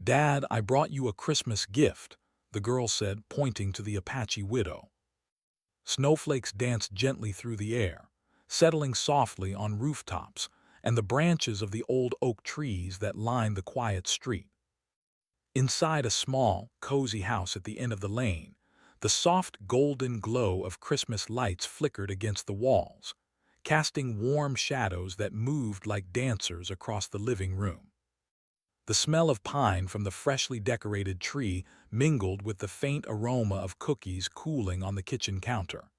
"Dad, I brought you a Christmas gift," the girl said, pointing to the Apache widow. Snowflakes danced gently through the air, settling softly on rooftops and the branches of the old oak trees that lined the quiet street. Inside a small, cozy house at the end of the lane, the soft golden glow of Christmas lights flickered against the walls, casting warm shadows that moved like dancers across the living room. The smell of pine from the freshly decorated tree mingled with the faint aroma of cookies cooling on the kitchen counter.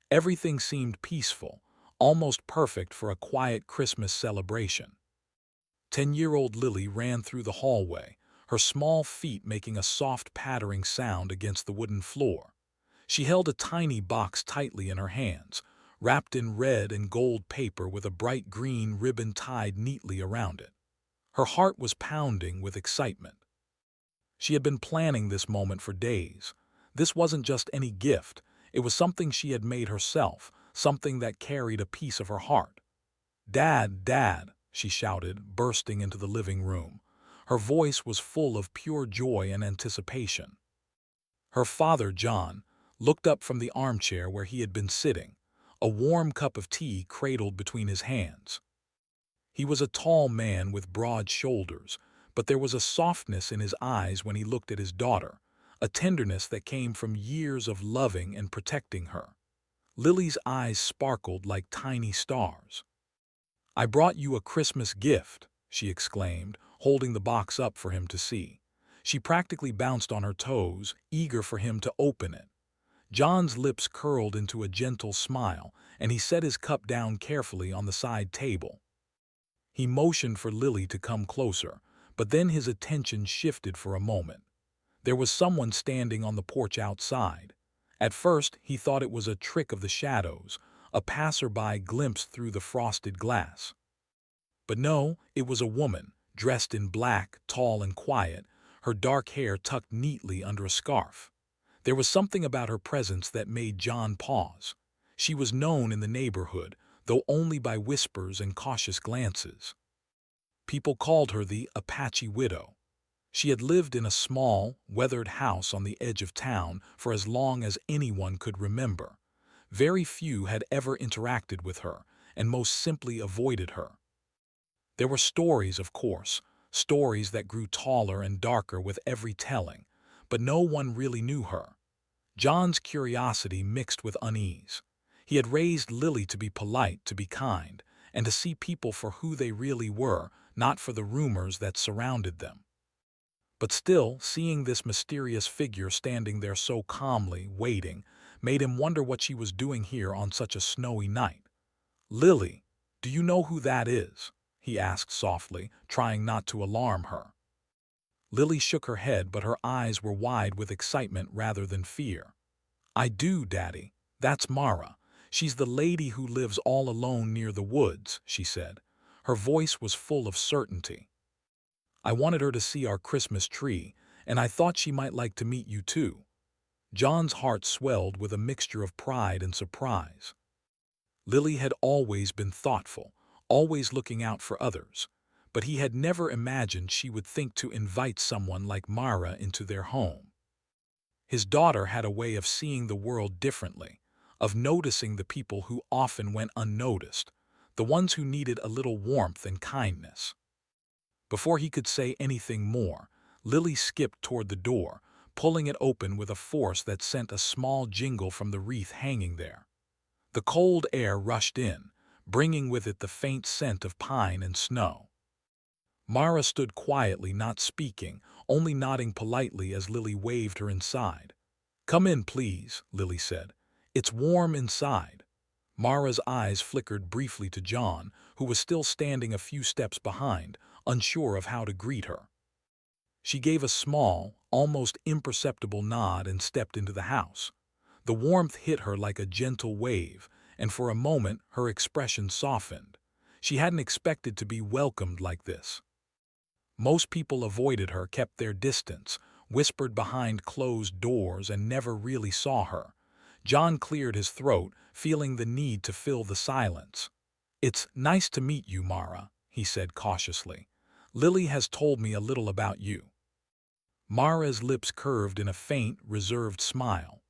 Everything seemed peaceful, almost perfect for a quiet Christmas celebration. 10-year-old Lily ran through the hallway, her small feet making a soft pattering sound against the wooden floor. She held a tiny box tightly in her hands, wrapped in red and gold paper with a bright green ribbon tied neatly around it. Her heart was pounding with excitement. She had been planning this moment for days. This wasn't just any gift, it was something she had made herself, something that carried a piece of her heart. "Dad, Dad," she shouted, bursting into the living room. Her voice was full of pure joy and anticipation. Her father, John, looked up from the armchair where he had been sitting, a warm cup of tea cradled between his hands. He was a tall man with broad shoulders, but there was a softness in his eyes when he looked at his daughter, a tenderness that came from years of loving and protecting her. Lily's eyes sparkled like tiny stars. "I brought you a Christmas gift," she exclaimed, holding the box up for him to see. She practically bounced on her toes, eager for him to open it. John's lips curled into a gentle smile, and he set his cup down carefully on the side table. He motioned for Lily to come closer, but then his attention shifted for a moment. There was someone standing on the porch outside. At first, he thought it was a trick of the shadows, a passerby glimpsed through the frosted glass. But no, it was a woman, dressed in black, tall and quiet, her dark hair tucked neatly under a scarf. There was something about her presence that made John pause. She was known in the neighborhood, though only by whispers and cautious glances. People called her the Apache widow. She had lived in a small, weathered house on the edge of town for as long as anyone could remember. Very few had ever interacted with her, and most simply avoided her. There were stories, of course, stories that grew taller and darker with every telling, but no one really knew her. John's curiosity mixed with unease. He had raised Lily to be polite, to be kind, and to see people for who they really were, not for the rumors that surrounded them. But still, seeing this mysterious figure standing there so calmly, waiting, made him wonder what she was doing here on such a snowy night. "Lily, do you know who that is?" he asked softly, trying not to alarm her. Lily shook her head, but her eyes were wide with excitement rather than fear. "I do, Daddy. That's Mara. She's the lady who lives all alone near the woods," she said. Her voice was full of certainty. "I wanted her to see our Christmas tree, and I thought she might like to meet you too." John's heart swelled with a mixture of pride and surprise. Lily had always been thoughtful, always looking out for others, but he had never imagined she would think to invite someone like Mara into their home. His daughter had a way of seeing the world differently, of noticing the people who often went unnoticed, the ones who needed a little warmth and kindness. Before he could say anything more, Lily skipped toward the door, pulling it open with a force that sent a small jingle from the wreath hanging there. The cold air rushed in, bringing with it the faint scent of pine and snow. Mara stood quietly, not speaking, only nodding politely as Lily waved her inside. "Come in, please," Lily said. "It's warm inside." Mara's eyes flickered briefly to John, who was still standing a few steps behind, unsure of how to greet her. She gave a small, almost imperceptible nod and stepped into the house. The warmth hit her like a gentle wave, and for a moment her expression softened. She hadn't expected to be welcomed like this. Most people avoided her, kept their distance, whispered behind closed doors, and never really saw her. John cleared his throat, feeling the need to fill the silence. "It's nice to meet you, Mara," he said cautiously. "Lily has told me a little about you." Mara's lips curved in a faint, reserved smile.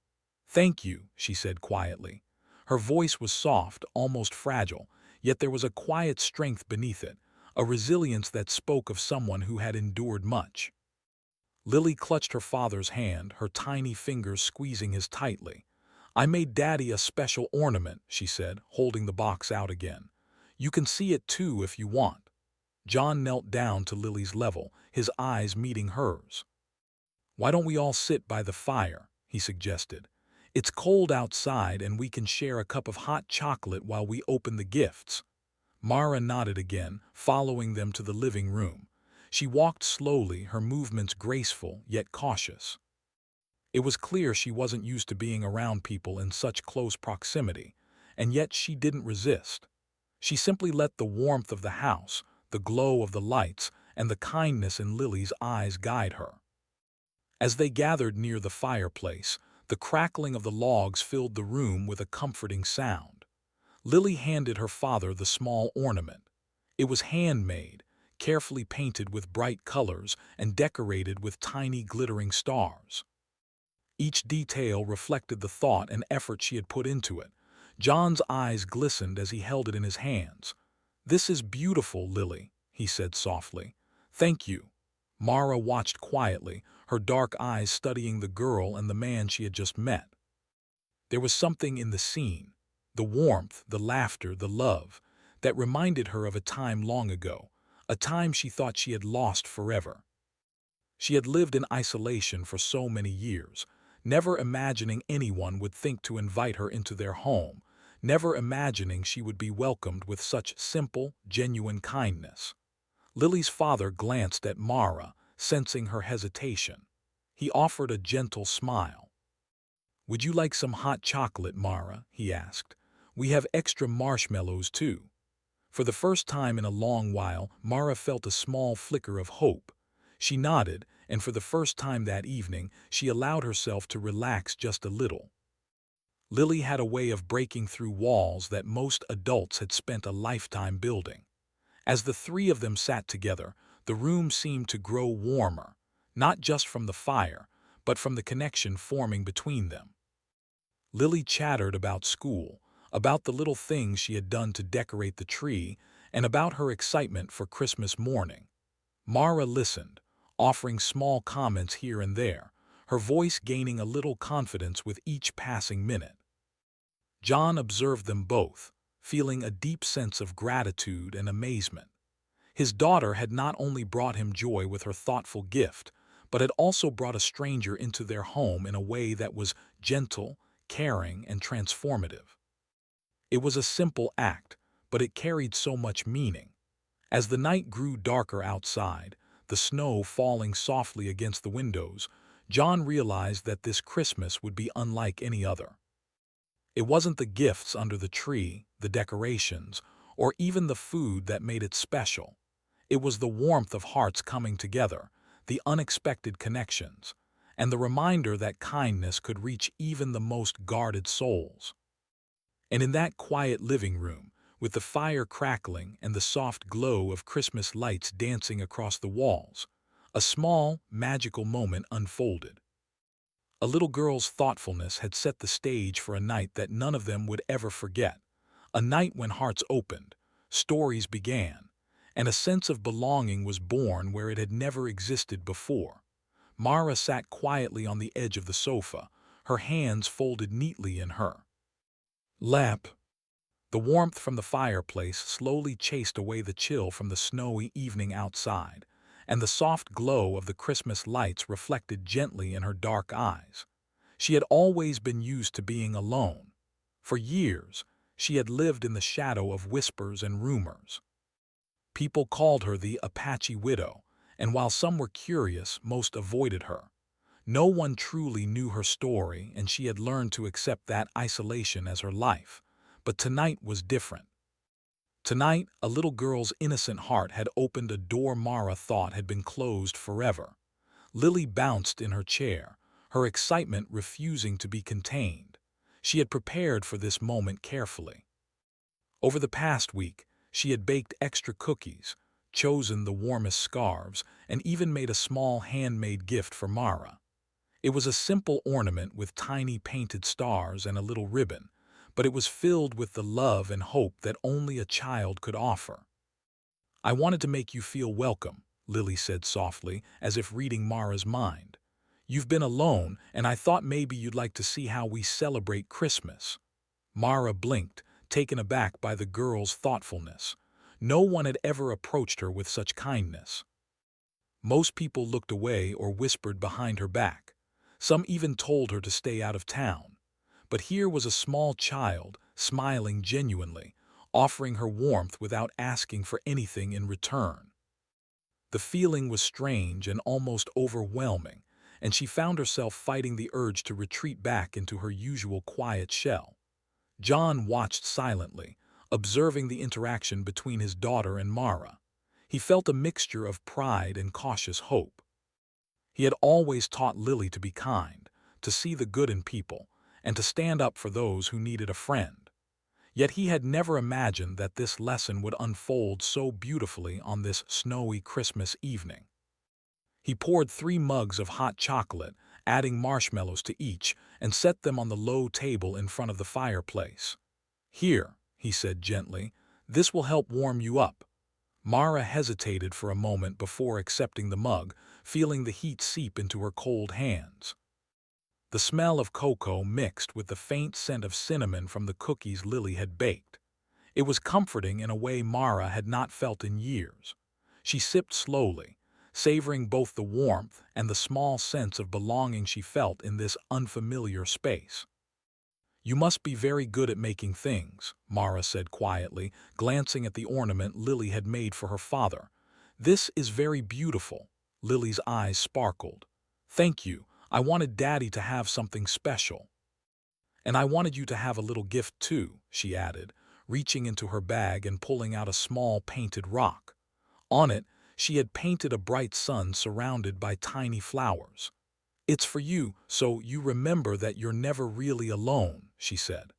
"Thank you," she said quietly. Her voice was soft, almost fragile, yet there was a quiet strength beneath it, a resilience that spoke of someone who had endured much. Lily clutched her father's hand, her tiny fingers squeezing his tightly. "I made Daddy a special ornament," she said, holding the box out again. "You can see it too if you want." John knelt down to Lily's level, his eyes meeting hers. "Why don't we all sit by the fire?" he suggested. "It's cold outside and we can share a cup of hot chocolate while we open the gifts." Mara nodded again, following them to the living room. She walked slowly, her movements graceful yet cautious. It was clear she wasn't used to being around people in such close proximity, and yet she didn't resist. She simply let the warmth of the house, the glow of the lights, and the kindness in Lily's eyes guide her. As they gathered near the fireplace, the crackling of the logs filled the room with a comforting sound. Lily handed her father the small ornament. It was handmade, carefully painted with bright colors and decorated with tiny glittering stars. Each detail reflected the thought and effort she had put into it. John's eyes glistened as he held it in his hands. "This is beautiful, Lily," he said softly. "Thank you." Mara watched quietly, her dark eyes studying the girl and the man she had just met. There was something in the scene, the warmth, the laughter, the love, that reminded her of a time long ago, a time she thought she had lost forever. She had lived in isolation for so many years, never imagining anyone would think to invite her into their home, never imagining she would be welcomed with such simple, genuine kindness. Lily's father glanced at Mara, sensing her hesitation. He offered a gentle smile. "Would you like some hot chocolate, Mara?" he asked. "We have extra marshmallows, too." For the first time in a long while, Mara felt a small flicker of hope. She nodded, and for the first time that evening, she allowed herself to relax just a little. Lily had a way of breaking through walls that most adults had spent a lifetime building. As the three of them sat together, the room seemed to grow warmer, not just from the fire, but from the connection forming between them. Lily chattered about school, about the little things she had done to decorate the tree, and about her excitement for Christmas morning. Mara listened, offering small comments here and there, her voice gaining a little confidence with each passing minute. John observed them both, feeling a deep sense of gratitude and amazement. His daughter had not only brought him joy with her thoughtful gift, but had also brought a stranger into their home in a way that was gentle, caring, and transformative. It was a simple act, but it carried so much meaning. As the night grew darker outside, the snow falling softly against the windows, John realized that this Christmas would be unlike any other. It wasn't the gifts under the tree, the decorations, or even the food that made it special. It was the warmth of hearts coming together, the unexpected connections, and the reminder that kindness could reach even the most guarded souls. And in that quiet living room, with the fire crackling and the soft glow of Christmas lights dancing across the walls, a small, magical moment unfolded. A little girl's thoughtfulness had set the stage for a night that none of them would ever forget, a night when hearts opened, stories began, and a sense of belonging was born where it had never existed before. Mara sat quietly on the edge of the sofa, her hands folded neatly in her lap. The warmth from the fireplace slowly chased away the chill from the snowy evening outside, and the soft glow of the Christmas lights reflected gently in her dark eyes. She had always been used to being alone. For years, she had lived in the shadow of whispers and rumors. People called her the Apache widow, and while some were curious, most avoided her. No one truly knew her story, and she had learned to accept that isolation as her life. But tonight was different. Tonight, a little girl's innocent heart had opened a door Mara thought had been closed forever. Lily bounced in her chair, her excitement refusing to be contained. She had prepared for this moment carefully. Over the past week, she had baked extra cookies, chosen the warmest scarves, and even made a small handmade gift for Mara. It was a simple ornament with tiny painted stars and a little ribbon, but it was filled with the love and hope that only a child could offer. "I wanted to make you feel welcome," Lily said softly, as if reading Mara's mind. "You've been alone, and I thought maybe you'd like to see how we celebrate Christmas." Mara blinked, taken aback by the girl's thoughtfulness. No one had ever approached her with such kindness. Most people looked away or whispered behind her back. Some even told her to stay out of town. But here was a small child, smiling genuinely, offering her warmth without asking for anything in return. The feeling was strange and almost overwhelming, and she found herself fighting the urge to retreat back into her usual quiet shell. John watched silently, observing the interaction between his daughter and Mara. He felt a mixture of pride and cautious hope. He had always taught Lily to be kind, to see the good in people, and to stand up for those who needed a friend. Yet he had never imagined that this lesson would unfold so beautifully on this snowy Christmas evening. He poured 3 mugs of hot chocolate, adding marshmallows to each, and set them on the low table in front of the fireplace. "Here," he said gently, "this will help warm you up." Mara hesitated for a moment before accepting the mug, feeling the heat seep into her cold hands. The smell of cocoa mixed with the faint scent of cinnamon from the cookies Lily had baked. It was comforting in a way Mara had not felt in years. She sipped slowly, savoring both the warmth and the small sense of belonging she felt in this unfamiliar space. "You must be very good at making things," Mara said quietly, glancing at the ornament Lily had made for her father. "This is very beautiful." Lily's eyes sparkled. "Thank you. I wanted Daddy to have something special." "And I wanted you to have a little gift too," she added, reaching into her bag and pulling out a small painted rock. On it, she had painted a bright sun surrounded by tiny flowers. "It's for you, so you remember that you're never really alone," she said.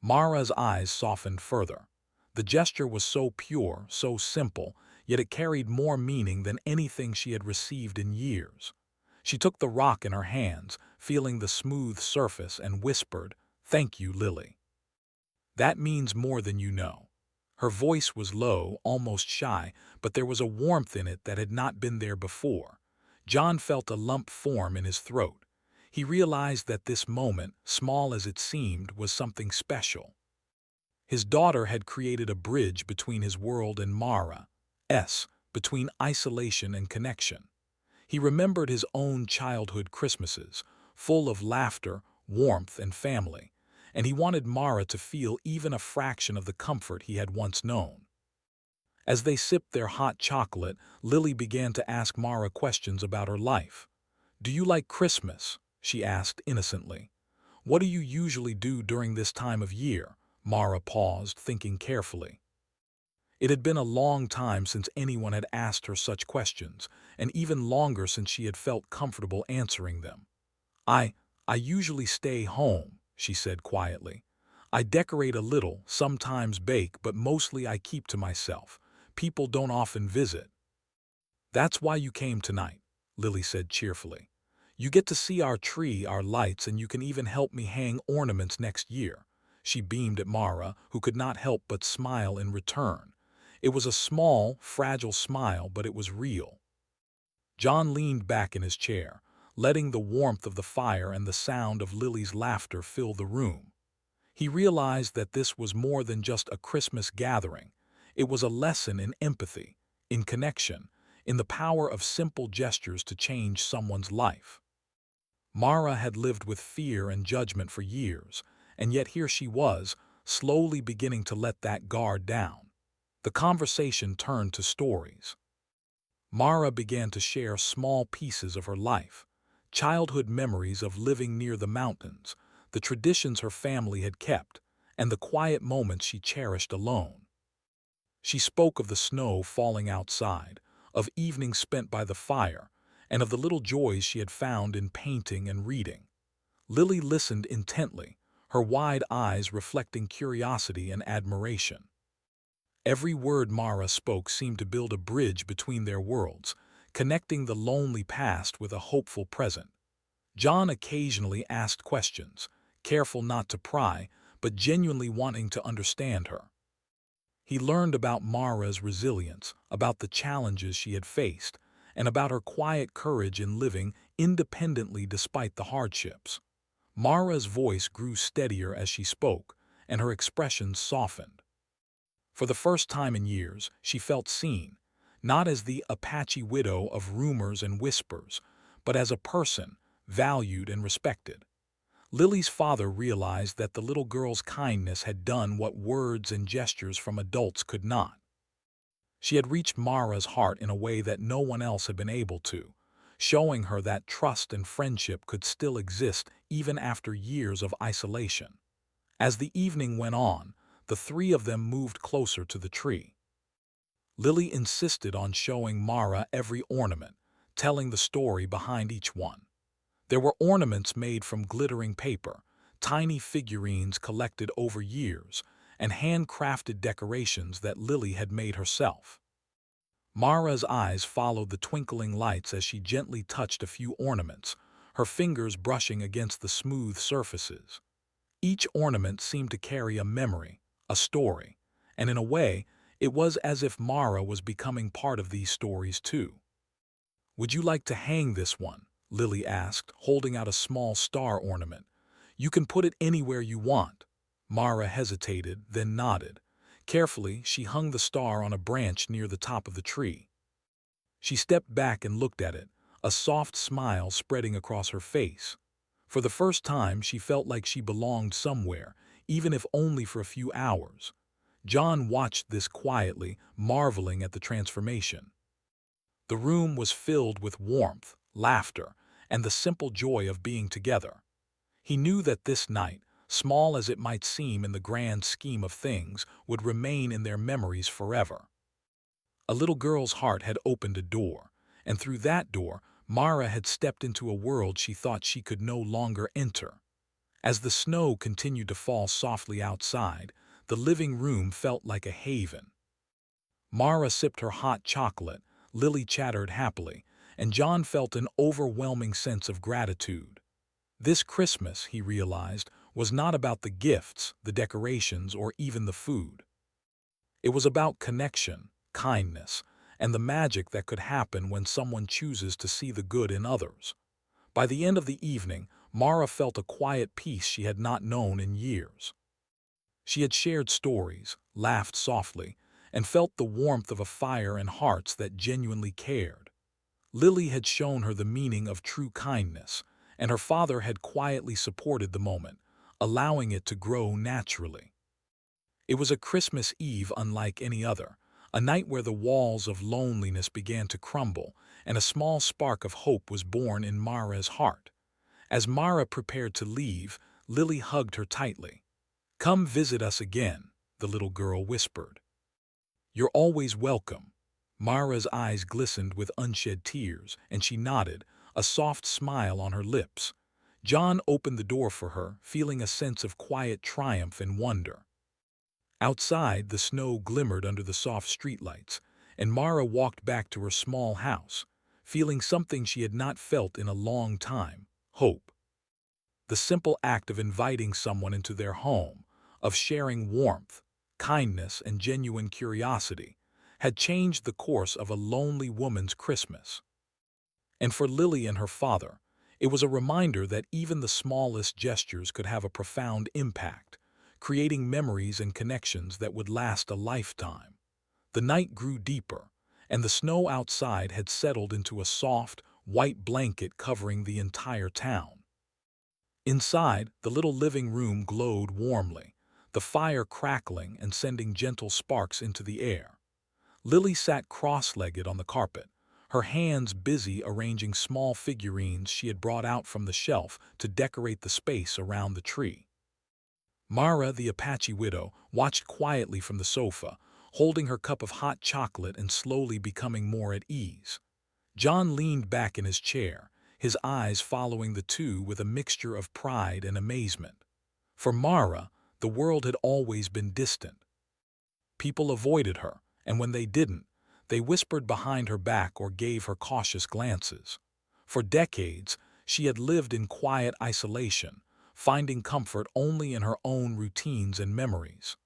Mara's eyes softened further. The gesture was so pure, so simple, yet it carried more meaning than anything she had received in years. She took the rock in her hands, feeling the smooth surface, and whispered, "Thank you, Lily. That means more than you know." Her voice was low, almost shy, but there was a warmth in it that had not been there before. John felt a lump form in his throat. He realized that this moment, small as it seemed, was something special. His daughter had created a bridge between his world and Mara's, between isolation and connection. He remembered his own childhood Christmases, full of laughter, warmth, and family, and he wanted Mara to feel even a fraction of the comfort he had once known. As they sipped their hot chocolate, Lily began to ask Mara questions about her life. "Do you like Christmas?" she asked innocently. "What do you usually do during this time of year?" Mara paused, thinking carefully. It had been a long time since anyone had asked her such questions, and even longer since she had felt comfortable answering them. I usually stay home," she said quietly. "I decorate a little, sometimes bake, but mostly I keep to myself. People don't often visit." "That's why you came tonight," Lily said cheerfully. "You get to see our tree, our lights, and you can even help me hang ornaments next year." She beamed at Mara, who could not help but smile in return. It was a small, fragile smile, but it was real. John leaned back in his chair, letting the warmth of the fire and the sound of Lily's laughter fill the room. He realized that this was more than just a Christmas gathering. It was a lesson in empathy, in connection, in the power of simple gestures to change someone's life. Mara had lived with fear and judgment for years, and yet here she was, slowly beginning to let that guard down. The conversation turned to stories. Mara began to share small pieces of her life, childhood memories of living near the mountains, the traditions her family had kept, and the quiet moments she cherished alone. She spoke of the snow falling outside, of evenings spent by the fire, and of the little joys she had found in painting and reading. Lily listened intently, her wide eyes reflecting curiosity and admiration. Every word Mara spoke seemed to build a bridge between their worlds, connecting the lonely past with a hopeful present. John occasionally asked questions, careful not to pry, but genuinely wanting to understand her. He learned about Mara's resilience, about the challenges she had faced, and about her quiet courage in living independently despite the hardships. Mara's voice grew steadier as she spoke, and her expressions softened. For the first time in years, she felt seen, not as the Apache widow of rumors and whispers, but as a person, valued and respected. Lily's father realized that the little girl's kindness had done what words and gestures from adults could not. She had reached Mara's heart in a way that no one else had been able to, showing her that trust and friendship could still exist even after years of isolation. As the evening went on, the three of them moved closer to the tree. Lily insisted on showing Mara every ornament, telling the story behind each one. There were ornaments made from glittering paper, tiny figurines collected over years, and handcrafted decorations that Lily had made herself. Mara's eyes followed the twinkling lights as she gently touched a few ornaments, her fingers brushing against the smooth surfaces. Each ornament seemed to carry a memory, a story, and in a way, it was as if Mara was becoming part of these stories too. "Would you like to hang this one?" Lily asked, holding out a small star ornament. "You can put it anywhere you want." Mara hesitated, then nodded. Carefully, she hung the star on a branch near the top of the tree. She stepped back and looked at it, a soft smile spreading across her face. For the first time, she felt like she belonged somewhere, even if only for a few hours. John watched this quietly, marveling at the transformation. The room was filled with warmth, laughter, and the simple joy of being together. He knew that this night, small as it might seem in the grand scheme of things, would remain in their memories forever. A little girl's heart had opened a door, and through that door, Mara had stepped into a world she thought she could no longer enter. As the snow continued to fall softly outside, the living room felt like a haven. Mara sipped her hot chocolate, Lily chattered happily, and John felt an overwhelming sense of gratitude. This Christmas, he realized, was not about the gifts, the decorations, or even the food. It was about connection, kindness, and the magic that could happen when someone chooses to see the good in others. By the end of the evening, Mara felt a quiet peace she had not known in years. She had shared stories, laughed softly, and felt the warmth of a fire in hearts that genuinely cared. Lily had shown her the meaning of true kindness, and her father had quietly supported the moment, allowing it to grow naturally. It was a Christmas Eve unlike any other, a night where the walls of loneliness began to crumble, and a small spark of hope was born in Mara's heart. As Mara prepared to leave, Lily hugged her tightly. "Come visit us again," the little girl whispered. "You're always welcome." Mara's eyes glistened with unshed tears, and she nodded, a soft smile on her lips. John opened the door for her, feeling a sense of quiet triumph and wonder. Outside, the snow glimmered under the soft streetlights, and Mara walked back to her small house, feeling something she had not felt in a long time: hope. The simple act of inviting someone into their home, of sharing warmth, kindness, and genuine curiosity, had changed the course of a lonely woman's Christmas. And for Lily and her father, it was a reminder that even the smallest gestures could have a profound impact, creating memories and connections that would last a lifetime. The night grew deeper, and the snow outside had settled into a soft, white blanket covering the entire town. Inside, the little living room glowed warmly, the fire crackling and sending gentle sparks into the air. Lily sat cross-legged on the carpet, her hands busy arranging small figurines she had brought out from the shelf to decorate the space around the tree. Mara, the Apache widow, watched quietly from the sofa, holding her cup of hot chocolate and slowly becoming more at ease. John leaned back in his chair, his eyes following the two with a mixture of pride and amazement. For Mara, the world had always been distant. People avoided her, and when they didn't, they whispered behind her back or gave her cautious glances. For decades, she had lived in quiet isolation, finding comfort only in her own routines and memories.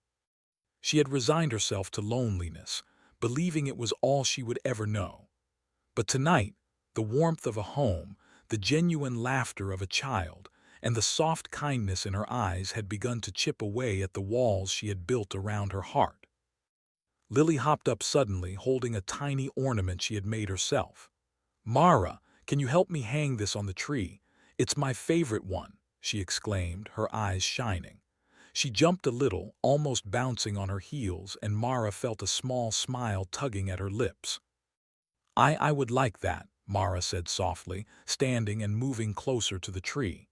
She had resigned herself to loneliness, believing it was all she would ever know. But tonight, the warmth of a home, the genuine laughter of a child, and the soft kindness in her eyes had begun to chip away at the walls she had built around her heart. Lily hopped up suddenly, holding a tiny ornament she had made herself. "Mara, can you help me hang this on the tree? It's my favorite one," she exclaimed, her eyes shining. She jumped a little, almost bouncing on her heels, and Mara felt a small smile tugging at her lips. I would like that," Mara said softly, standing and moving closer to the tree.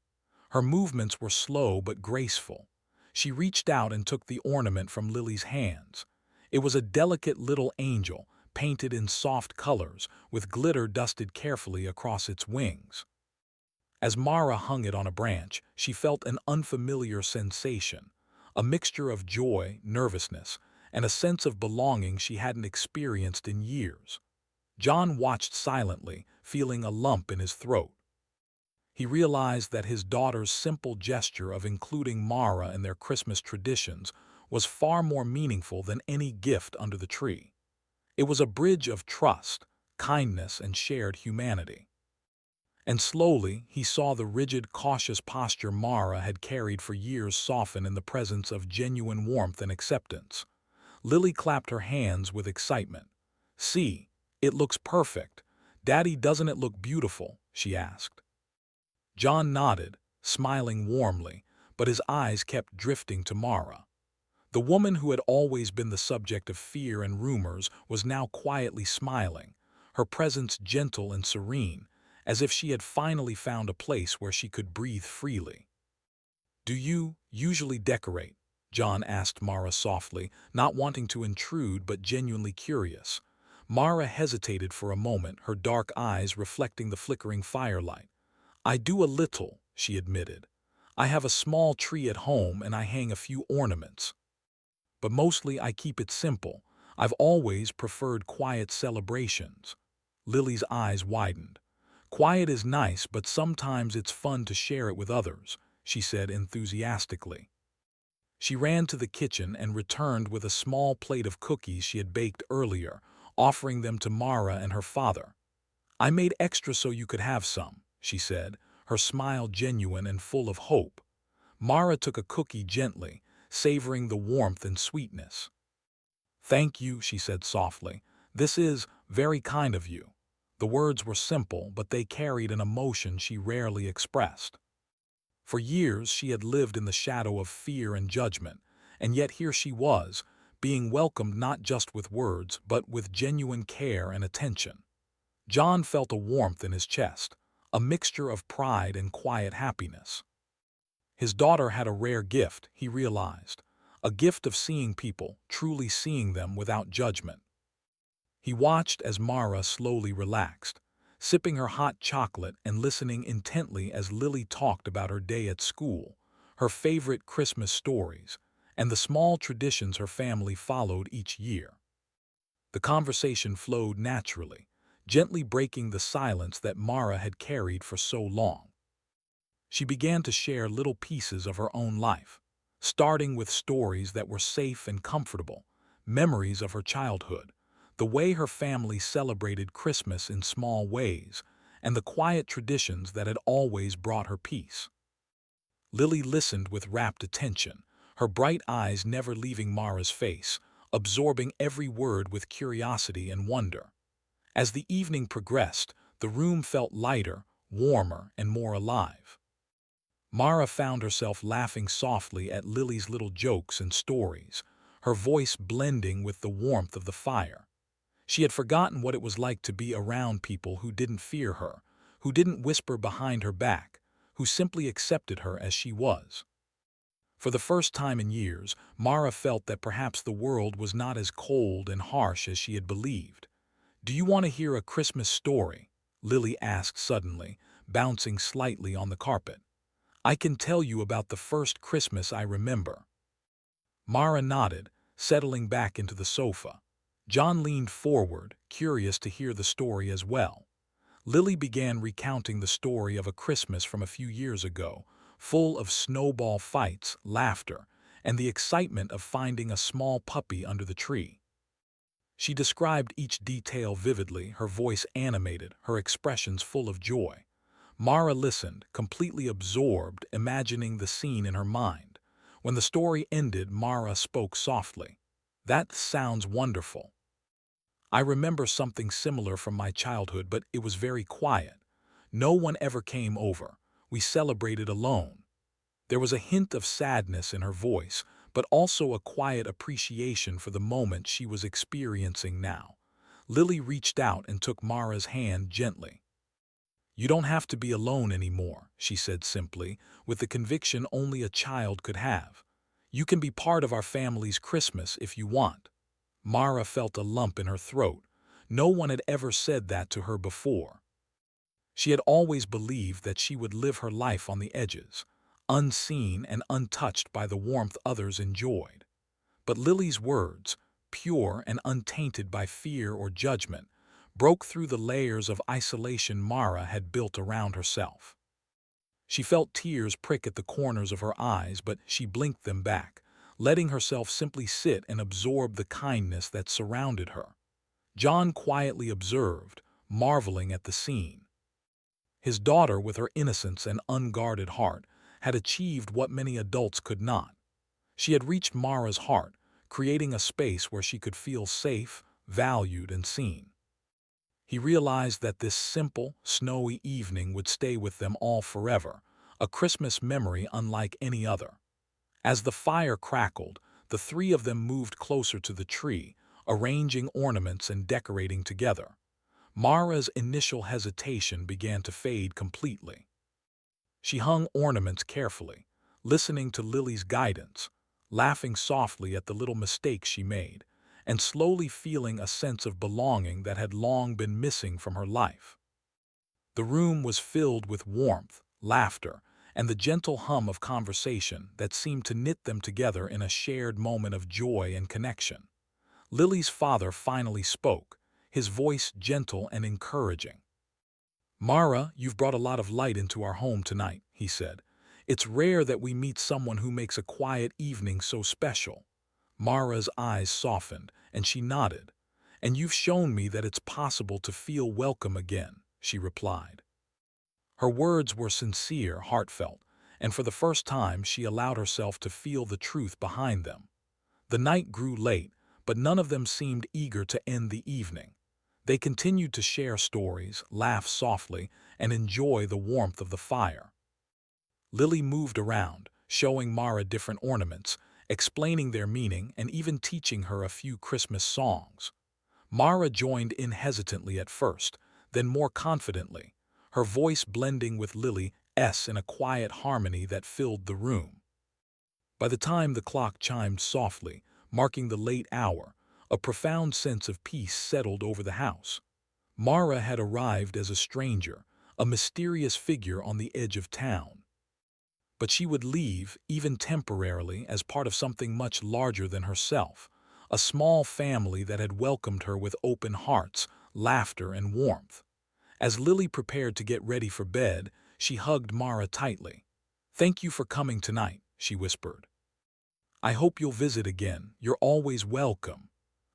Her movements were slow but graceful. She reached out and took the ornament from Lily's hands. It was a delicate little angel, painted in soft colors, with glitter dusted carefully across its wings. As Mara hung it on a branch, she felt an unfamiliar sensation, a mixture of joy, nervousness, and a sense of belonging she hadn't experienced in years. John watched silently, feeling a lump in his throat. He realized that his daughter's simple gesture of including Mara in their Christmas traditions was far more meaningful than any gift under the tree. It was a bridge of trust, kindness, and shared humanity. And slowly, he saw the rigid, cautious posture Mara had carried for years soften in the presence of genuine warmth and acceptance. Lily clapped her hands with excitement. "See, it looks perfect. Daddy, doesn't it look beautiful?" she asked. John nodded, smiling warmly, but his eyes kept drifting to Mara. The woman who had always been the subject of fear and rumors was now quietly smiling, her presence gentle and serene, as if she had finally found a place where she could breathe freely. "Do you usually decorate?" John asked Mara softly, not wanting to intrude but genuinely curious. Mara hesitated for a moment, her dark eyes reflecting the flickering firelight. "I do a little," she admitted. "I have a small tree at home and I hang a few ornaments. But mostly I keep it simple. I've always preferred quiet celebrations." Lily's eyes widened. "Quiet is nice, but sometimes it's fun to share it with others," she said enthusiastically. She ran to the kitchen and returned with a small plate of cookies she had baked earlier, offering them to Mara and her father. "I made extra so you could have some," she said, her smile genuine and full of hope. Mara took a cookie gently, savoring the warmth and sweetness. "Thank you," she said softly. "This is very kind of you." The words were simple, but they carried an emotion she rarely expressed. For years she had lived in the shadow of fear and judgment, and yet here she was, being welcomed not just with words, but with genuine care and attention. John felt a warmth in his chest, a mixture of pride and quiet happiness. His daughter had a rare gift, he realized, a gift of seeing people, truly seeing them without judgment. He watched as Mara slowly relaxed, sipping her hot chocolate and listening intently as Lily talked about her day at school, her favorite Christmas stories, and the small traditions her family followed each year. The conversation flowed naturally, gently breaking the silence that Mara had carried for so long. She began to share little pieces of her own life, starting with stories that were safe and comfortable, memories of her childhood, the way her family celebrated Christmas in small ways, and the quiet traditions that had always brought her peace. Lily listened with rapt attention, her bright eyes never leaving Mara's face, absorbing every word with curiosity and wonder. As the evening progressed, the room felt lighter, warmer, and more alive. Mara found herself laughing softly at Lily's little jokes and stories, her voice blending with the warmth of the fire. She had forgotten what it was like to be around people who didn't fear her, who didn't whisper behind her back, who simply accepted her as she was. For the first time in years, Mara felt that perhaps the world was not as cold and harsh as she had believed. "Do you want to hear a Christmas story?" Lily asked suddenly, bouncing slightly on the carpet. "I can tell you about the first Christmas I remember." Mara nodded, settling back into the sofa. John leaned forward, curious to hear the story as well. Lily began recounting the story of a Christmas from a few years ago, full of snowball fights, laughter, and the excitement of finding a small puppy under the tree. She described each detail vividly, her voice animated, her expressions full of joy. Mara listened, completely absorbed, imagining the scene in her mind. When the story ended, Mara spoke softly. "That sounds wonderful. I remember something similar from my childhood, but it was very quiet. No one ever came over. We celebrated alone." There was a hint of sadness in her voice, but also a quiet appreciation for the moment she was experiencing now. Lily reached out and took Mara's hand gently. "You don't have to be alone anymore," she said simply, with the conviction only a child could have. "You can be part of our family's Christmas if you want." Mara felt a lump in her throat. No one had ever said that to her before. She had always believed that she would live her life on the edges, unseen and untouched by the warmth others enjoyed. But Lily's words, pure and untainted by fear or judgment, broke through the layers of isolation Mara had built around herself. She felt tears prick at the corners of her eyes, but she blinked them back, letting herself simply sit and absorb the kindness that surrounded her. John quietly observed, marveling at the scene. His daughter, with her innocence and unguarded heart, had achieved what many adults could not. She had reached Mara's heart, creating a space where she could feel safe, valued, and seen. He realized that this simple, snowy evening would stay with them all forever, a Christmas memory unlike any other. As the fire crackled, the three of them moved closer to the tree, arranging ornaments and decorating together. Mara's initial hesitation began to fade completely. She hung ornaments carefully, listening to Lily's guidance, laughing softly at the little mistakes she made, and slowly feeling a sense of belonging that had long been missing from her life. The room was filled with warmth, laughter, and the gentle hum of conversation that seemed to knit them together in a shared moment of joy and connection. Lily's father finally spoke, his voice gentle and encouraging. "Mara, you've brought a lot of light into our home tonight," he said. "It's rare that we meet someone who makes a quiet evening so special." Mara's eyes softened, and she nodded. "And you've shown me that it's possible to feel welcome again," she replied. Her words were sincere, heartfelt, and for the first time she allowed herself to feel the truth behind them. The night grew late, but none of them seemed eager to end the evening. They continued to share stories, laugh softly, and enjoy the warmth of the fire. Lily moved around, showing Mara different ornaments, explaining their meaning, and even teaching her a few Christmas songs. Mara joined in hesitantly at first, then more confidently, her voice blending with Lily's in a quiet harmony that filled the room. By the time the clock chimed softly, marking the late hour, a profound sense of peace settled over the house. Mara had arrived as a stranger, a mysterious figure on the edge of town. But she would leave, even temporarily, as part of something much larger than herself, a small family that had welcomed her with open hearts, laughter, and warmth. As Lily prepared to get ready for bed, she hugged Mara tightly. "Thank you for coming tonight," she whispered. "I hope you'll visit again. You're always welcome."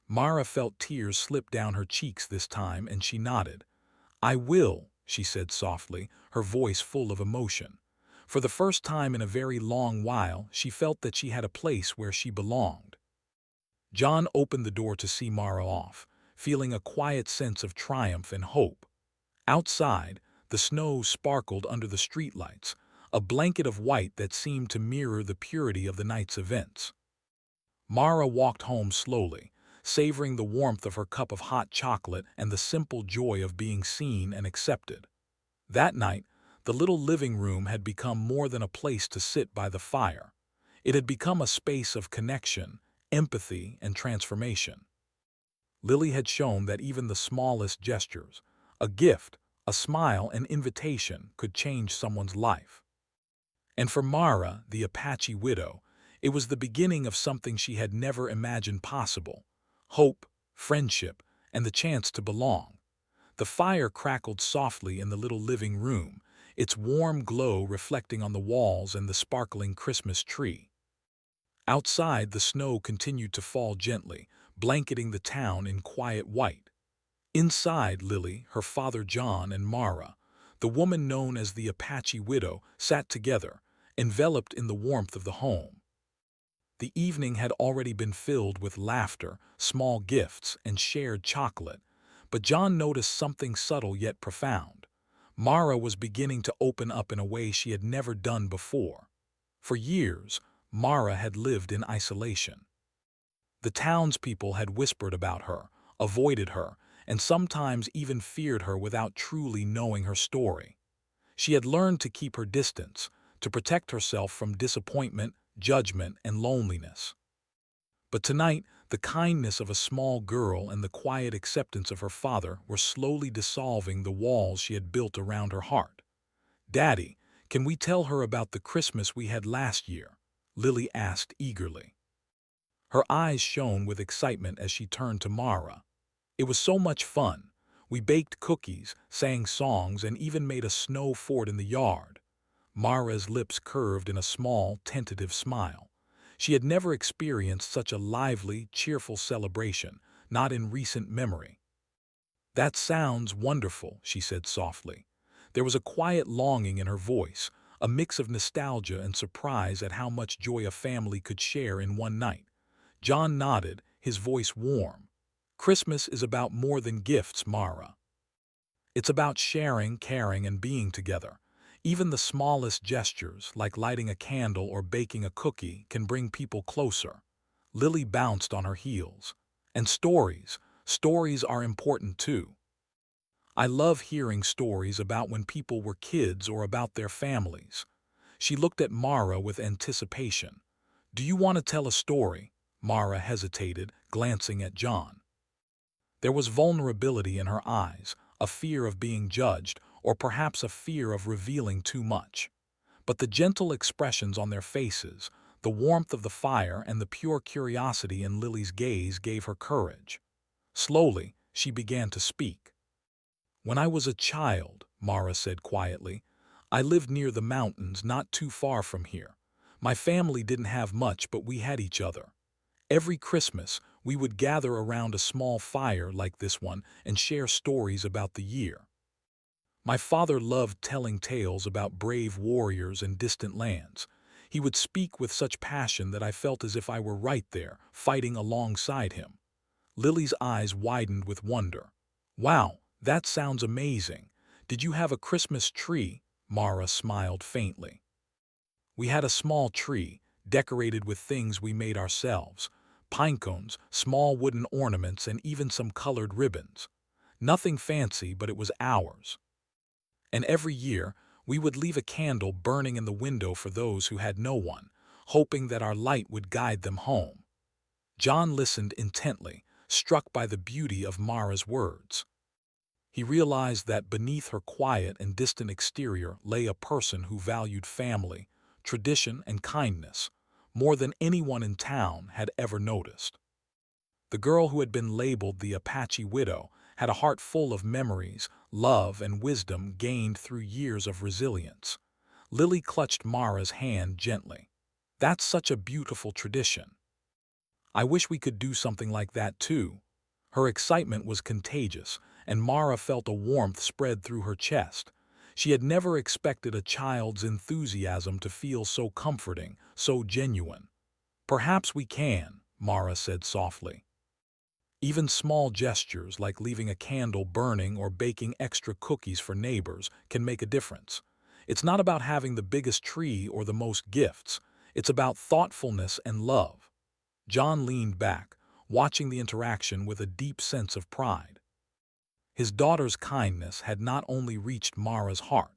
Mara felt tears slip down her cheeks this time, and she nodded. "I will," she said softly, her voice full of emotion. For the first time in a very long while, she felt that she had a place where she belonged. John opened the door to see Mara off, feeling a quiet sense of triumph and hope. Outside, the snow sparkled under the streetlights, a blanket of white that seemed to mirror the purity of the night's events. Mara walked home slowly, savoring the warmth of her cup of hot chocolate and the simple joy of being seen and accepted. That night, the little living room had become more than a place to sit by the fire. It had become a space of connection, empathy, and transformation. Lily had shown that even the smallest gestures, a gift, a smile, an invitation, could change someone's life. And for Mara, the Apache widow, It was the beginning of something she had never imagined possible: hope, friendship, and the chance to belong. The fire crackled softly in the little living room, its warm glow reflecting on the walls and the sparkling Christmas tree. Outside, the snow continued to fall gently, blanketing the town in quiet white. Inside, Lily, her father John, and Mara, the woman known as the Apache widow, sat together, enveloped in the warmth of the home. The evening had already been filled with laughter, small gifts, and shared chocolate, but John noticed something subtle yet profound. Mara was beginning to open up in a way she had never done before. For years, Mara had lived in isolation. The townspeople had whispered about her, avoided her, and sometimes even feared her without truly knowing her story. She had learned to keep her distance, to protect herself from disappointment, judgment, and loneliness. But tonight, the kindness of a small girl and the quiet acceptance of her father were slowly dissolving the walls she had built around her heart. "Daddy, can we tell her about the Christmas we had last year?" Lily asked eagerly. Her eyes shone with excitement as she turned to Mara. "It was so much fun. We baked cookies, sang songs, and even made a snow fort in the yard." Mara's lips curved in a small, tentative smile. She had never experienced such a lively, cheerful celebration, not in recent memory. "That sounds wonderful," she said softly. There was a quiet longing in her voice, a mix of nostalgia and surprise at how much joy a family could share in one night. John nodded, his voice warm. "Christmas is about more than gifts, Mara. It's about sharing, caring, and being together. Even the smallest gestures, like lighting a candle or baking a cookie, can bring people closer." Lily bounced on her heels. "And stories. Stories are important too. I love hearing stories about when people were kids or about their families." She looked at Mara with anticipation. "Do you want to tell a story?" Mara hesitated, glancing at John. There was vulnerability in her eyes, a fear of being judged, or perhaps a fear of revealing too much. But the gentle expressions on their faces, the warmth of the fire, and the pure curiosity in Lily's gaze gave her courage. Slowly, she began to speak. "When I was a child," Mara said quietly, "I lived near the mountains not too far from here. My family didn't have much, but we had each other. Every Christmas, we would gather around a small fire like this one and share stories about the year. My father loved telling tales about brave warriors and distant lands. He would speak with such passion that I felt as if I were right there, fighting alongside him." Lily's eyes widened with wonder. "Wow, that sounds amazing. Did you have a Christmas tree?" Mara smiled faintly. "We had a small tree, decorated with things we made ourselves: pine cones, small wooden ornaments, and even some colored ribbons. Nothing fancy, but it was ours. And every year, we would leave a candle burning in the window for those who had no one, hoping that our light would guide them home." John listened intently, struck by the beauty of Mara's words. He realized that beneath her quiet and distant exterior lay a person who valued family, tradition, and kindness more than anyone in town had ever noticed. The girl who had been labeled the Apache widow had a heart full of memories, love, and wisdom gained through years of resilience. Lily clutched Mara's hand gently. "That's such a beautiful tradition. I wish we could do something like that too." Her excitement was contagious, and Mara felt a warmth spread through her chest. She had never expected a child's enthusiasm to feel so comforting, so genuine. "Perhaps we can," Mara said softly. "Even small gestures like leaving a candle burning or baking extra cookies for neighbors can make a difference. It's not about having the biggest tree or the most gifts. It's about thoughtfulness and love." John leaned back, watching the interaction with a deep sense of pride. His daughter's kindness had not only reached Mara's heart,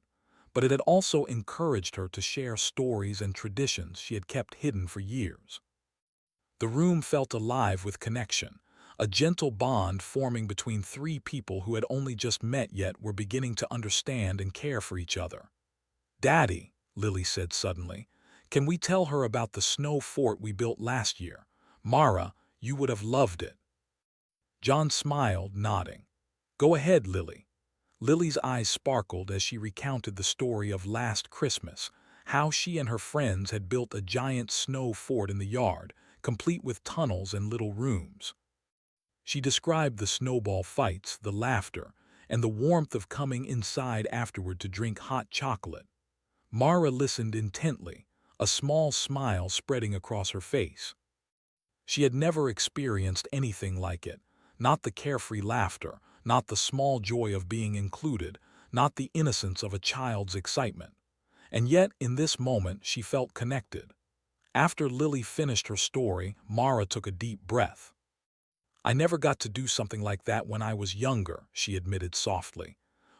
but it had also encouraged her to share stories and traditions she had kept hidden for years. The room felt alive with connection, a gentle bond forming between three people who had only just met yet were beginning to understand and care for each other. "Daddy," Lily said suddenly, Can we tell her about the snow fort we built last year? Mara, you would have loved it." John smiled, nodding. "Go ahead, Lily." Lily's eyes sparkled as she recounted the story of last Christmas, how she and her friends had built a giant snow fort in the yard, complete with tunnels and little rooms. She described the snowball fights, the laughter, and the warmth of coming inside afterward to drink hot chocolate. Mara listened intently, a small smile spreading across her face. She had never experienced anything like it, not the carefree laughter, not the small joy of being included, not the innocence of a child's excitement. And yet, in this moment, she felt connected. After Lily finished her story, Mara took a deep breath. "I never got to do something like that when I was younger," she admitted softly.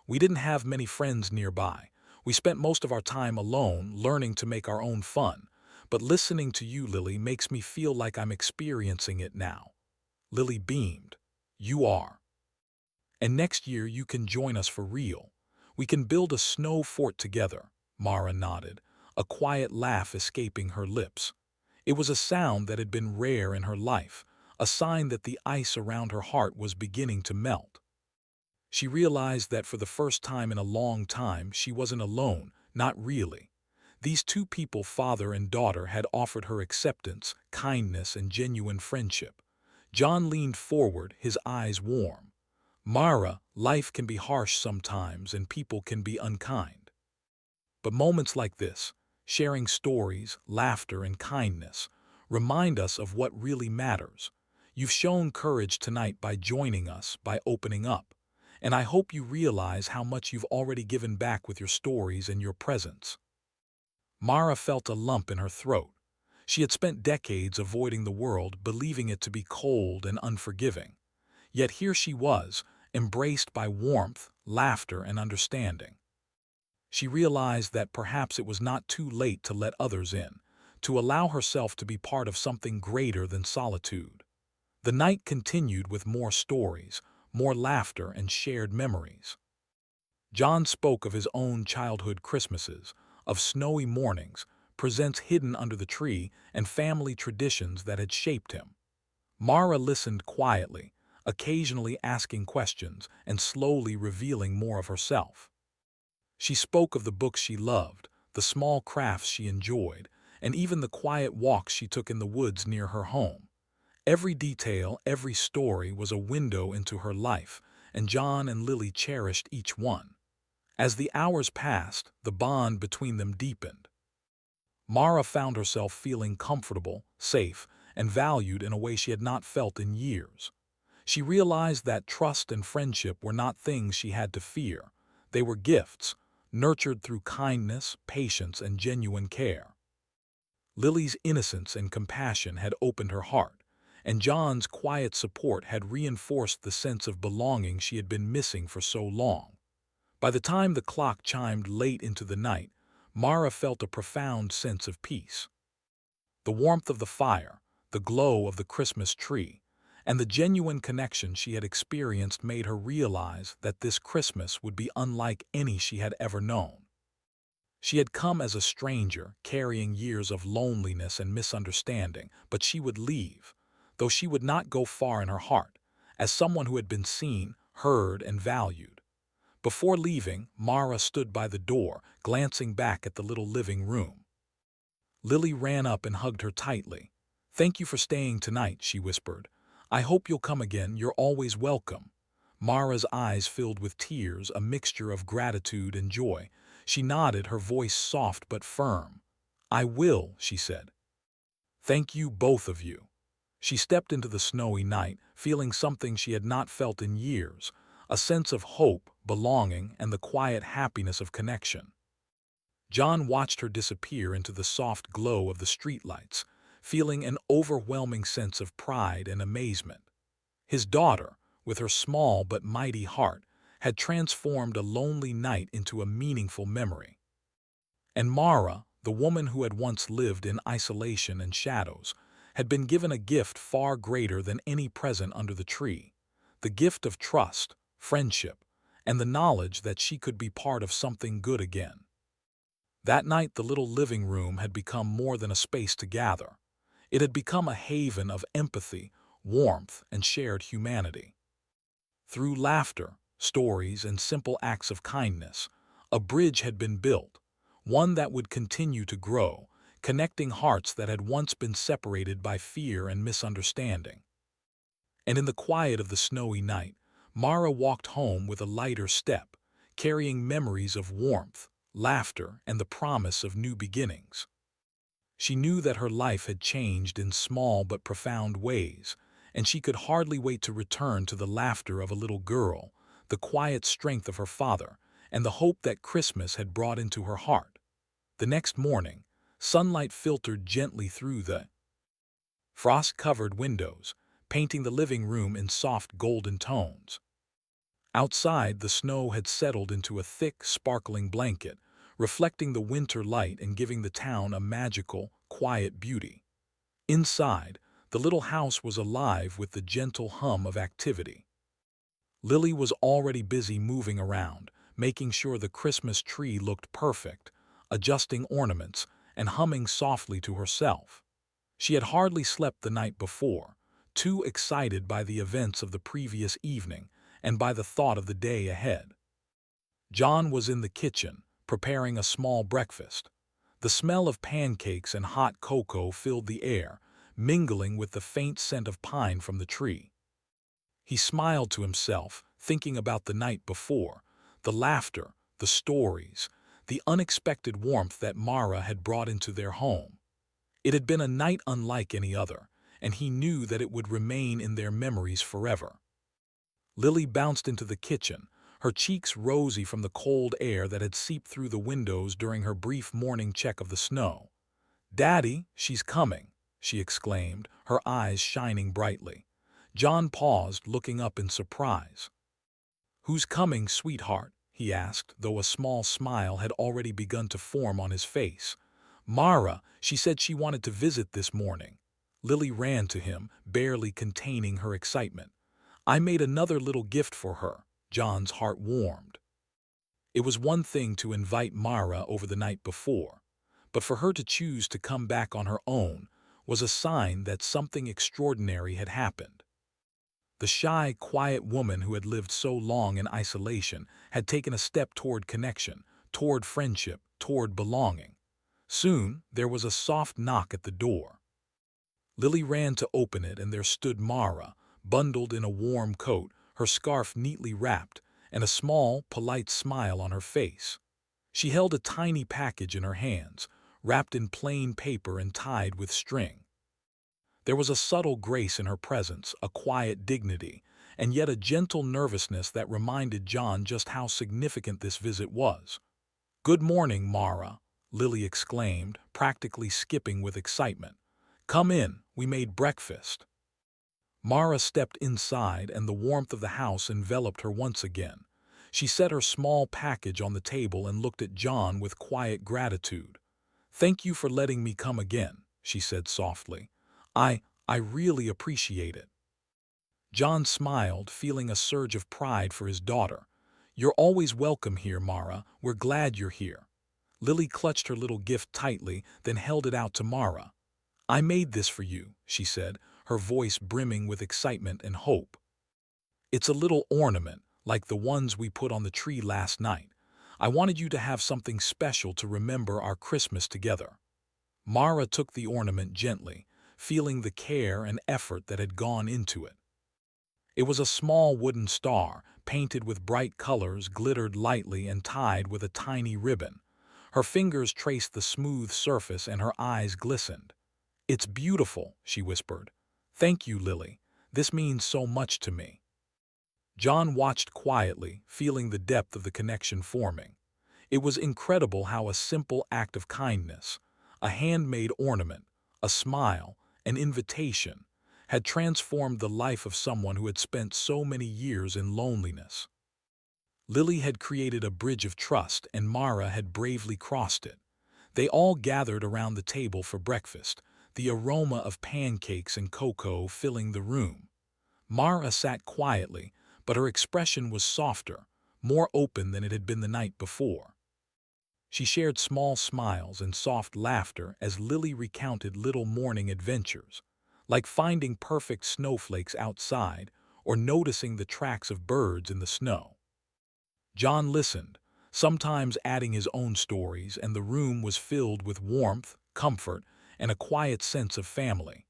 "We didn't have many friends nearby. We spent most of our time alone, learning to make our own fun. But listening to you, Lily, makes me feel like I'm experiencing it now." Lily beamed. "You are. And next year you can join us for real. We can build a snow fort together." Mara nodded, a quiet laugh escaping her lips. It was a sound that had been rare in her life, a sign that the ice around her heart was beginning to melt. She realized that for the first time in a long time she wasn't alone, not really. These two people, father and daughter, had offered her acceptance, kindness, and genuine friendship. John leaned forward, his eyes warm. "Mara, life can be harsh sometimes and people can be unkind. But moments like this, sharing stories, laughter, and kindness, remind us of what really matters. You've shown courage tonight by joining us, by opening up. And I hope you realize how much you've already given back with your stories and your presence." Mara felt a lump in her throat. She had spent decades avoiding the world, believing it to be cold and unforgiving. Yet here she was, embraced by warmth, laughter, and understanding. She realized that perhaps it was not too late to let others in, to allow herself to be part of something greater than solitude. The night continued with more stories, more laughter, and shared memories. John spoke of his own childhood Christmases, of snowy mornings, presents hidden under the tree, and family traditions that had shaped him. Mara listened quietly, occasionally asking questions and slowly revealing more of herself. She spoke of the books she loved, the small crafts she enjoyed, and even the quiet walks she took in the woods near her home. Every detail, every story was a window into her life, and John and Lily cherished each one. As the hours passed, the bond between them deepened. Mara found herself feeling comfortable, safe, and valued in a way she had not felt in years. She realized that trust and friendship were not things she had to fear. They were gifts, nurtured through kindness, patience, and genuine care. Lily's innocence and compassion had opened her heart, and John's quiet support had reinforced the sense of belonging she had been missing for so long. By the time the clock chimed late into the night, Mara felt a profound sense of peace. The warmth of the fire, the glow of the Christmas tree, and the genuine connection she had experienced made her realize that this Christmas would be unlike any she had ever known. She had come as a stranger, carrying years of loneliness and misunderstanding, but she would leave, though she would not go far in her heart, as someone who had been seen, heard, and valued. Before leaving, Mara stood by the door, glancing back at the little living room. Lily ran up and hugged her tightly. "Thank you for staying tonight," she whispered. "I hope you'll come again. You're always welcome." Mara's eyes filled with tears, a mixture of gratitude and joy. She nodded, her voice soft but firm. "I will," she said. "Thank you, both of you." She stepped into the snowy night, feeling something she had not felt in years, a sense of hope, belonging, and the quiet happiness of connection. John watched her disappear into the soft glow of the streetlights, feeling an overwhelming sense of pride and amazement. His daughter, with her small but mighty heart, had transformed a lonely night into a meaningful memory. And Mara, the woman who had once lived in isolation and shadows, had been given a gift far greater than any present under the tree, the gift of trust, friendship, and the knowledge that she could be part of something good again. That night the little living room had become more than a space to gather. It had become a haven of empathy, warmth, and shared humanity. Through laughter, stories, and simple acts of kindness, a bridge had been built, one that would continue to grow, connecting hearts that had once been separated by fear and misunderstanding. And in the quiet of the snowy night, Mara walked home with a lighter step, carrying memories of warmth, laughter, and the promise of new beginnings. She knew that her life had changed in small but profound ways, and she could hardly wait to return to the laughter of a little girl, the quiet strength of her father, and the hope that Christmas had brought into her heart. The next morning, sunlight filtered gently through the frost-covered windows, painting the living room in soft golden tones. Outside, the snow had settled into a thick, sparkling blanket, reflecting the winter light and giving the town a magical, quiet beauty. Inside, the little house was alive with the gentle hum of activity. Lily was already busy moving around, making sure the Christmas tree looked perfect, adjusting ornaments, and humming softly to herself. She had hardly slept the night before, too excited by the events of the previous evening and by the thought of the day ahead. John was in the kitchen, preparing a small breakfast. The smell of pancakes and hot cocoa filled the air, mingling with the faint scent of pine from the tree. He smiled to himself, thinking about the night before, the laughter, the stories, the unexpected warmth that Mara had brought into their home. It had been a night unlike any other, and he knew that it would remain in their memories forever. Lily bounced into the kitchen, her cheeks rosy from the cold air that had seeped through the windows during her brief morning check of the snow. "Daddy, she's coming," she exclaimed, her eyes shining brightly. John paused, looking up in surprise. "Who's coming, sweetheart?" he asked, though a small smile had already begun to form on his face. "Mara, she said she wanted to visit this morning." Lily ran to him, barely containing her excitement. "I made another little gift for her." John's heart warmed. It was one thing to invite Mara over the night before, but for her to choose to come back on her own was a sign that something extraordinary had happened. The shy, quiet woman who had lived so long in isolation had taken a step toward connection, toward friendship, toward belonging. Soon, there was a soft knock at the door. Lily ran to open it, and there stood Mara, bundled in a warm coat, her scarf neatly wrapped, and a small, polite smile on her face. She held a tiny package in her hands, wrapped in plain paper and tied with string. There was a subtle grace in her presence, a quiet dignity, and yet a gentle nervousness that reminded John just how significant this visit was. "Good morning, Mara," Lily exclaimed, practically skipping with excitement. "Come in, we made breakfast." Mara stepped inside, and the warmth of the house enveloped her once again. She set her small package on the table and looked at John with quiet gratitude. "Thank you for letting me come again," she said softly. I really appreciate it." John smiled, feeling a surge of pride for his daughter. "You're always welcome here, Mara. We're glad you're here." Lily clutched her little gift tightly, then held it out to Mara. "I made this for you," she said, her voice brimming with excitement and hope. "It's a little ornament, like the ones we put on the tree last night. I wanted you to have something special to remember our Christmas together." Mara took the ornament gently, feeling the care and effort that had gone into it. It was a small wooden star, painted with bright colors, glittered lightly and tied with a tiny ribbon. Her fingers traced the smooth surface and her eyes glistened. "It's beautiful," she whispered. "Thank you, Lily. This means so much to me." John watched quietly, feeling the depth of the connection forming. It was incredible how a simple act of kindness, a handmade ornament, a smile, an invitation, had transformed the life of someone who had spent so many years in loneliness. Lily had created a bridge of trust, and Mara had bravely crossed it. They all gathered around the table for breakfast, the aroma of pancakes and cocoa filling the room. Mara sat quietly, but her expression was softer, more open than it had been the night before. She shared small smiles and soft laughter as Lily recounted little morning adventures, like finding perfect snowflakes outside or noticing the tracks of birds in the snow. John listened, sometimes adding his own stories, and the room was filled with warmth, comfort, and a quiet sense of family.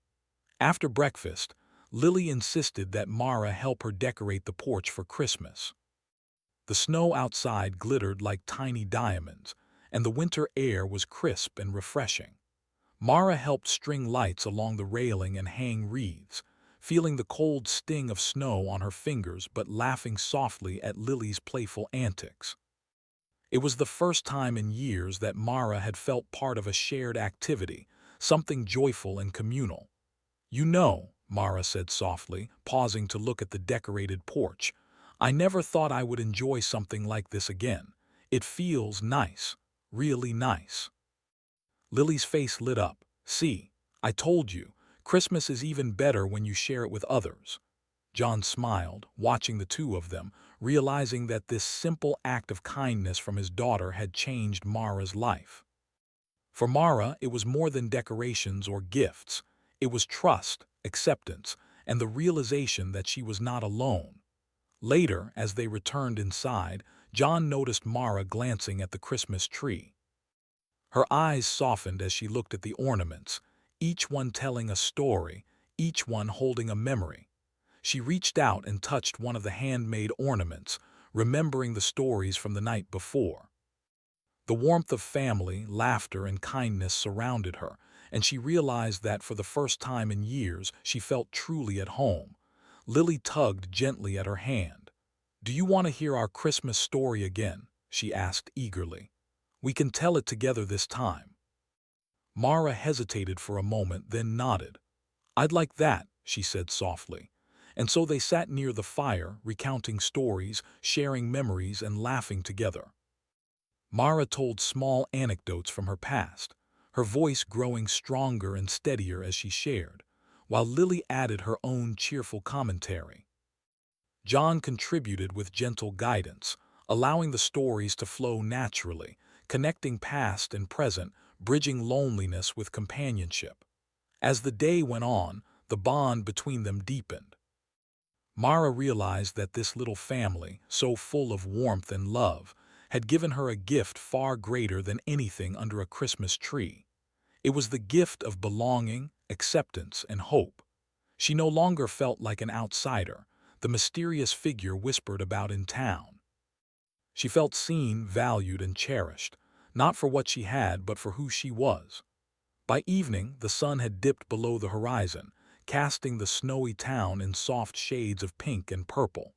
After breakfast, Lily insisted that Mara help her decorate the porch for Christmas. The snow outside glittered like tiny diamonds, and the winter air was crisp and refreshing. Mara helped string lights along the railing and hang wreaths, feeling the cold sting of snow on her fingers but laughing softly at Lily's playful antics. It was the first time in years that Mara had felt part of a shared activity, something joyful and communal. "You know," Mara said softly, pausing to look at the decorated porch, "I never thought I would enjoy something like this again. It feels nice, really nice." Lily's face lit up. "See, I told you, Christmas is even better when you share it with others." John smiled, watching the two of them, realizing that this simple act of kindness from his daughter had changed Mara's life. For Mara, it was more than decorations or gifts. It was trust, acceptance, and the realization that she was not alone. Later, as they returned inside, John noticed Mara glancing at the Christmas tree. Her eyes softened as she looked at the ornaments, each one telling a story, each one holding a memory. She reached out and touched one of the handmade ornaments, remembering the stories from the night before. The warmth of family, laughter, and kindness surrounded her, and she realized that for the first time in years she felt truly at home. Lily tugged gently at her hand. "Do you want to hear our Christmas story again?" she asked eagerly. "We can tell it together this time." Mara hesitated for a moment, then nodded. "I'd like that," she said softly. And so they sat near the fire, recounting stories, sharing memories, and laughing together. Mara told small anecdotes from her past, her voice growing stronger and steadier as she shared, while Lily added her own cheerful commentary. John contributed with gentle guidance, allowing the stories to flow naturally, connecting past and present, bridging loneliness with companionship. As the day went on, the bond between them deepened. Mara realized that this little family, so full of warmth and love, had given her a gift far greater than anything under a Christmas tree. It was the gift of belonging, acceptance, and hope. She no longer felt like an outsider, the mysterious figure whispered about in town. She felt seen, valued, and cherished, not for what she had but for who she was. By evening, the sun had dipped below the horizon, casting the snowy town in soft shades of pink and purple.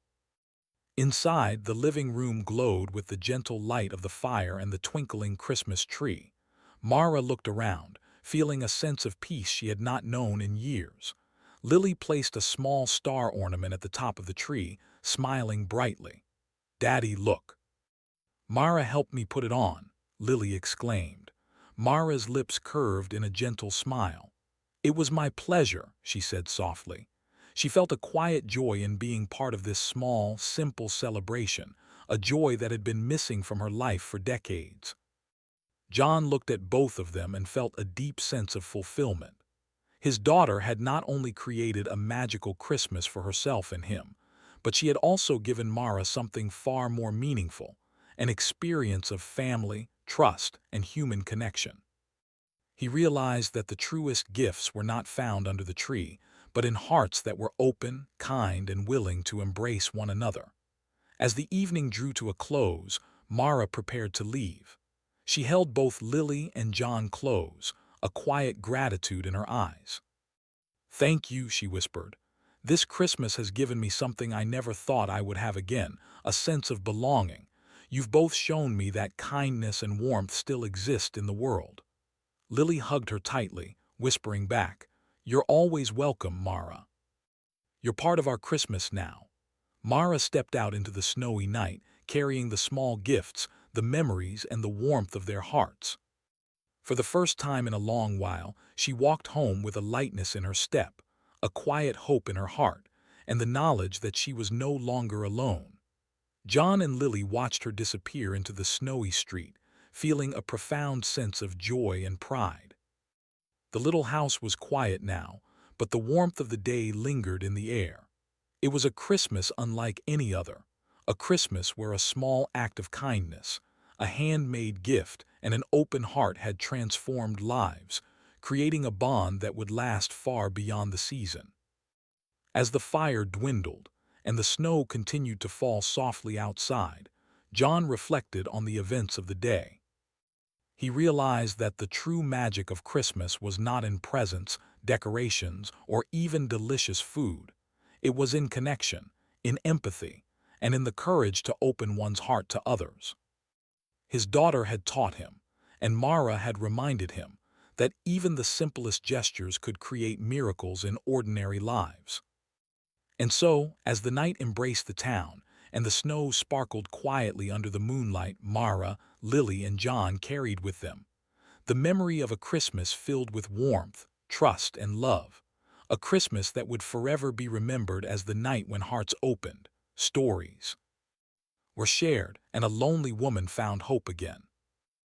Inside, the living room glowed with the gentle light of the fire and the twinkling Christmas tree. Mara looked around, feeling a sense of peace she had not known in years. Lily placed a small star ornament at the top of the tree, smiling brightly. "Daddy, look." "Mara helped me put it on," Lily exclaimed. Mara's lips curved in a gentle smile. "It was my pleasure," she said softly. She felt a quiet joy in being part of this small, simple celebration, a joy that had been missing from her life for decades. John looked at both of them and felt a deep sense of fulfillment. His daughter had not only created a magical Christmas for herself and him, but she had also given Mara something far more meaningful, an experience of family, trust, and human connection. He realized that the truest gifts were not found under the tree, but in hearts that were open, kind, and willing to embrace one another. As the evening drew to a close, Mara prepared to leave. She held both Lily and John close, a quiet gratitude in her eyes. "Thank you," she whispered. "This Christmas has given me something I never thought I would have again, a sense of belonging. You've both shown me that kindness and warmth still exist in the world." Lily hugged her tightly, whispering back, "You're always welcome, Mara. You're part of our Christmas now." Mara stepped out into the snowy night, carrying the small gifts, the memories, and the warmth of their hearts. For the first time in a long while, she walked home with a lightness in her step, a quiet hope in her heart, and the knowledge that she was no longer alone. John and Lily watched her disappear into the snowy street, feeling a profound sense of joy and pride. The little house was quiet now, but the warmth of the day lingered in the air. It was a Christmas unlike any other, a Christmas where a small act of kindness, a handmade gift, and an open heart had transformed lives, creating a bond that would last far beyond the season. As the fire dwindled and the snow continued to fall softly outside, John reflected on the events of the day. He realized that the true magic of Christmas was not in presents, decorations, or even delicious food. It was in connection, in empathy, and in the courage to open one's heart to others. His daughter had taught him, and Mara had reminded him, that even the simplest gestures could create miracles in ordinary lives. And so, as the night embraced the town, and the snow sparkled quietly under the moonlight, Mara, Lily, and John carried with them the memory of a Christmas filled with warmth, trust, and love, a Christmas that would forever be remembered as the night when hearts opened, stories were shared, and a lonely woman found hope again.